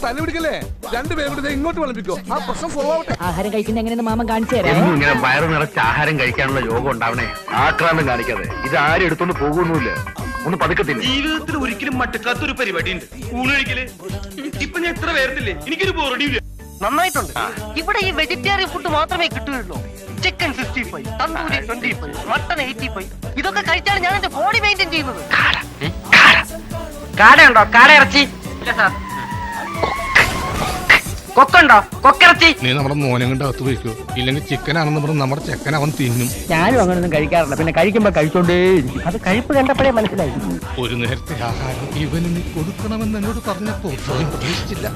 തന്നെ പിടിക്കല്ലേ? രണ്ടുപേരും കൂടി ഇങ്ങോട്ട് വിളമ്പിക്കോ. ആ പ്രശ്നം സോൾവ് ആവട്ടെ. ആഹാരം കഴിക്കുന്ന എങ്ങനെയെന്ന് മാമൻ കാണിച്ചു തരാം. ഇങ്ങനെ വയറ് നിറച്ച് ആഹാരം കഴിക്കാനുള്ള യോഗം ഉണ്ടാവണേ. ആക്രാന്തം കാണിക്കാതെ. ഇത് ആരും എടുത്തോണ്ട് പോകുന്നില്ല. ഒന്ന് പതുക്കത്തില്ല. ജീവിതത്തിൽ ഒരിക്കലും മട്ടക്കാത്തൊരു പരിപാടി ഉണ്ട്, ഊണ് കഴിക്കല്. ഇപ്പൊ ഞാൻ എത്ര പേർത്തില്ലേ, എനിക്കൊരു ബോറടിയില്ല. നന്നായിട്ടുണ്ട്. ഇവിടെ ഈ വെജിറ്റേറിയൻ ഫുഡ് മാത്രമേ കിട്ടുകയുള്ളൂ. Chicken 65, tandoori 25, mutton 85. ഇതൊക്കെ കഴിച്ചാണ് ഞാൻ എന്റെ ബോഡി മെയിൻറ്റെയിൻ ചെയ്യുന്നത്. കാടയുണ്ടോ? കാട ഇറച്ചി ഇല്ല സാർ. കൊക്കുണ്ടോ? കൊക്കിറച്ചി. നീ നമ്മുടെ മോനെ കൊണ്ട് അകത്ത് പോയിക്കോ. ഇല്ലെങ്കിൽ ചിക്കനാണെന്ന് പറഞ്ഞ് നമ്മുടെ ചെക്കൻ അവൻ തിന്നും. ഞാനും അങ്ങനൊന്നും കഴിക്കാറില്ല. പിന്നെ കഴിക്കുമ്പോ കഴിച്ചോണ്ടേ. അത് കഴിപ്പ് കണ്ടപ്പോഴേ മനസ്സിലായി. ഒരു നേരത്തെ ആഹാരം ഇവന് നീ കൊടുക്കണമെന്ന് എന്നോട് പറഞ്ഞപ്പോ പ്രതീക്ഷിച്ചില്ല.